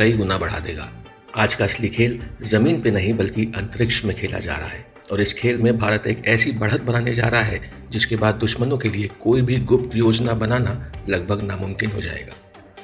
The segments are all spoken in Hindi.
कई गुना बढ़ा देगा। आज का असली खेल जमीन पे नहीं बल्कि अंतरिक्ष में खेला जा रहा है और इस खेल में भारत एक ऐसी बढ़त बनाने जा रहा है जिसके बाद दुश्मनों के लिए कोई भी गुप्त योजना बनाना लगभग नामुमकिन हो जाएगा।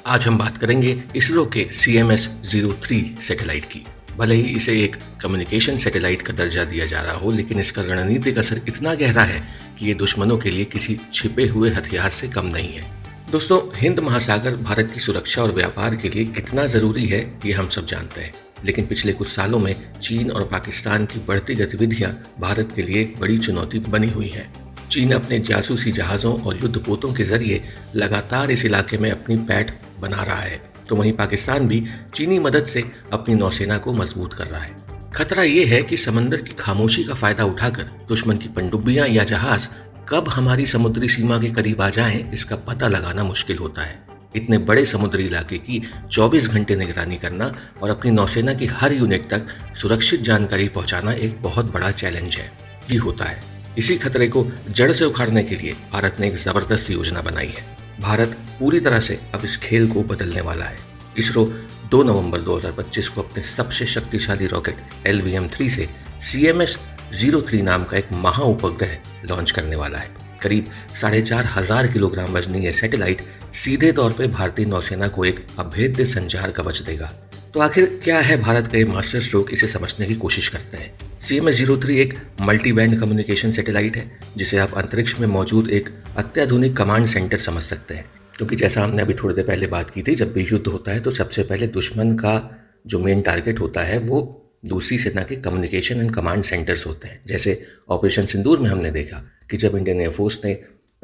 आज हम बात करेंगे इसरो के CMS-03 सैटेलाइट की। भले ही इसे एक कम्युनिकेशन सैटेलाइट का दर्जा दिया जा रहा हो, लेकिन इसका रणनीतिक असर इतना गहरा है कि ये दुश्मनों के लिए किसी छिपे हुए हथियार से कम नहीं है। दोस्तों, हिंद महासागर भारत की सुरक्षा और व्यापार के लिए कितना जरूरी है ये हम सब जानते हैं, लेकिन पिछले कुछ सालों में चीन और पाकिस्तान की बढ़ती गतिविधियां भारत के लिए एक बड़ी चुनौती बनी हुई हैं। चीन अपने जासूसी जहाजों और युद्धपोतों के जरिए लगातार इस इलाके में अपनी पैठ बना रहा है, तो वहीं पाकिस्तान भी चीनी मदद से अपनी नौसेना को मजबूत कर रहा है। खतरा ये है कि समंदर की खामोशी का फायदा उठाकर दुश्मन की पनडुब्बियां या जहाज कब हमारी समुद्री सीमा के करीब आ जाएं, इसका पता लगाना मुश्किल होता है। इतने बड़े समुद्री इलाके की 24 घंटे निगरानी करना और अपनी नौसेना की हर यूनिट तक सुरक्षित जानकारी पहुंचाना एक बहुत बड़ा चैलेंज है ही होता है। इसी खतरे को जड़ से उखाड़ने के लिए भारत ने एक जबरदस्त योजना बनाई है। भारत पूरी तरह से अब इस खेल को बदलने वाला है। इसरो 2 नवंबर 2025 को अपने सबसे शक्तिशाली रॉकेट LVM-3 से CMS-03 नाम का एक महा उपग्रह लॉन्च करने वाला है। करीब 4,500 किलोग्राम वजनी यह सैटेलाइट सीधे तौर पर भारतीय नौसेना को एक अभेद्य संचार कवच देगा। तो आखिर क्या है भारत का ये मास्टर स्ट्रोक, इसे समझने की कोशिश करते हैं। CMS-03 एक मल्टी बैंड कम्युनिकेशन सैटेलाइट है जिसे आप अंतरिक्ष में मौजूद एक अत्याधुनिक कमांड सेंटर समझ सकते हैं, क्योंकि जैसा हमने अभी थोड़ी देर पहले बात की थी, जब भी युद्ध होता है तो सबसे पहले दुश्मन का जो मेन टारगेट होता है वो दूसरी सेना के कम्युनिकेशन एंड कमांड सेंटर्स होते हैं। जैसे ऑपरेशन सिंदूर में हमने देखा कि जब इंडियन एयरफोर्स ने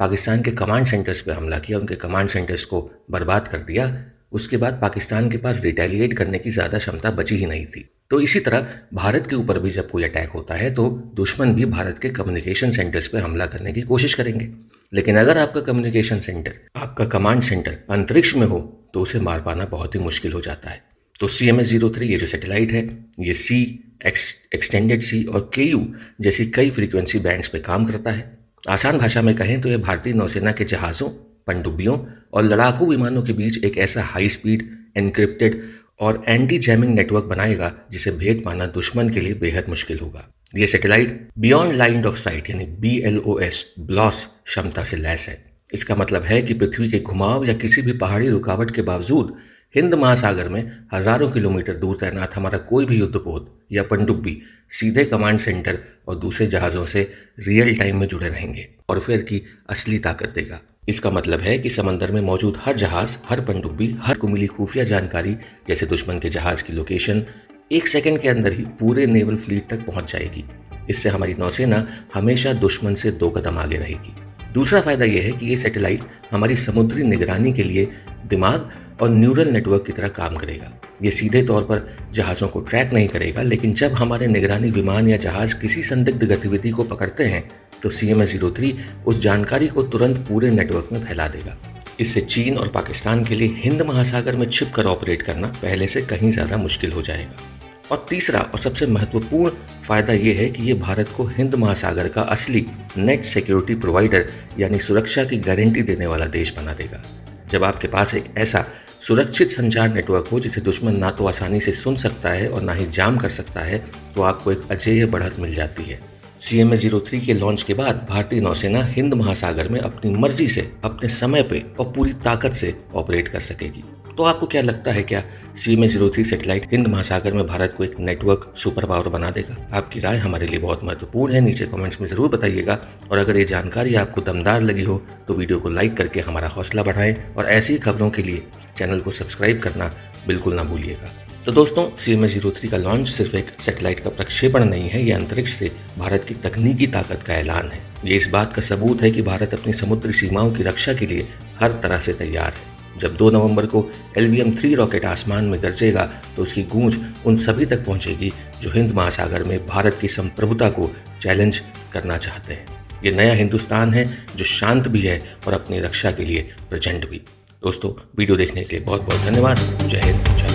पाकिस्तान के कमांड सेंटर्स पर हमला किया, उनके कमांड सेंटर्स को बर्बाद कर दिया, उसके बाद पाकिस्तान के पास रिटेलिएट करने की ज़्यादा क्षमता बची ही नहीं थी। तो इसी तरह भारत के ऊपर भी जब कोई अटैक होता है तो दुश्मन भी भारत के कम्युनिकेशन सेंटर्स पर हमला करने की कोशिश करेंगे। लेकिन अगर आपका कम्युनिकेशन सेंटर, आपका कमांड सेंटर अंतरिक्ष में हो तो उसे मार पाना बहुत ही मुश्किल हो जाता है। तो CMS-03 ये जो सैटेलाइट है, ये C, एक्सटेंडेड C और KU जैसी कई फ्रीक्वेंसी बैंड्स पे काम करता है। आसान भाषा में कहें तो ये भारतीय नौसेना के जहाज़ों, पनडुब्बियों और लड़ाकू विमानों के बीच एक ऐसा हाई स्पीड, एन्क्रिप्टेड और एंटी जैमिंग नेटवर्क बनाएगा जिसे भेद पाना दुश्मन के लिए बेहद मुश्किल होगा। ये satellite beyond line of site यानी BLOS क्षमता से लैस है। इसका मतलब है कि पृथ्वी के घुमाव या किसी भी पहाड़ी रुकावट के बावजूद हिंद महासागर में हजारों किलोमीटर दूर तैनात हमारा कोई भी युद्धपोत या पनडुब्बी सीधे कमांड सेंटर और दूसरे जहाज़ों से रियल टाइम में जुड़े रहेंगे और फिर की असली ताकत देगा। इसका मतलब है कि समंदर में मौजूद हर जहाज़, हर पनडुब्बी, हर को मिली खुफिया जानकारी जैसे दुश्मन के जहाज़ की लोकेशन 1 सेकंड के अंदर ही पूरे नेवल फ्लीट तक पहुंच जाएगी। इससे हमारी नौसेना हमेशा दुश्मन से 2 कदम आगे रहेगी। दूसरा फायदा यह है कि ये सैटेलाइट हमारी समुद्री निगरानी के लिए दिमाग और न्यूरल नेटवर्क की तरह काम करेगा। ये सीधे तौर पर जहाज़ों को ट्रैक नहीं करेगा, लेकिन जब हमारे निगरानी विमान या जहाज़ किसी संदिग्ध गतिविधि को पकड़ते हैं तो CMS-03 उस जानकारी को तुरंत पूरे नेटवर्क में फैला देगा। इससे चीन और पाकिस्तान के लिए हिंद महासागर में छिपकर ऑपरेट करना पहले से कहीं ज़्यादा मुश्किल हो जाएगा। और तीसरा और सबसे महत्वपूर्ण फायदा ये है कि ये भारत को हिंद महासागर का असली नेट सिक्योरिटी प्रोवाइडर यानी सुरक्षा की गारंटी देने वाला देश बना देगा। जब आपके पास एक ऐसा सुरक्षित संचार नेटवर्क हो जिसे दुश्मन ना तो आसानी से सुन सकता है और ना ही जाम कर सकता है, तो आपको एक अजेय बढ़त मिल जाती है। CMS-03 के लॉन्च के बाद भारतीय नौसेना हिंद महासागर में अपनी मर्जी से, अपने समय पे और पूरी ताकत से ऑपरेट कर सकेगी। तो आपको क्या लगता है, क्या CMS-03 सैटेलाइट हिंद महासागर में भारत को एक नेटवर्क सुपर पावर बना देगा? आपकी राय हमारे लिए बहुत महत्वपूर्ण है, नीचे कमेंट्स में ज़रूर बताइएगा। और अगर ये जानकारी आपको दमदार लगी हो तो वीडियो को लाइक करके हमारा हौसला बढ़ाएं और ऐसी खबरों के लिए चैनल को सब्सक्राइब करना बिल्कुल ना भूलिएगा। तो दोस्तों, CMS-03 का लॉन्च सिर्फ एक सैटेलाइट का प्रक्षेपण नहीं है, ये अंतरिक्ष से भारत की तकनीकी ताकत का ऐलान है। ये इस बात का सबूत है कि भारत अपनी समुद्री सीमाओं की रक्षा के लिए हर तरह से तैयार है। जब 2 नवंबर को LVM-3 रॉकेट आसमान में गरजेगा तो उसकी गूंज उन सभी तक पहुंचेगी जो हिंद महासागर में भारत की संप्रभुता को चैलेंज करना चाहते हैं। ये नया हिंदुस्तान है जो शांत भी है और अपनी रक्षा के लिए प्रचंड भी। दोस्तों, वीडियो देखने के लिए बहुत बहुत धन्यवाद। जय हिंद।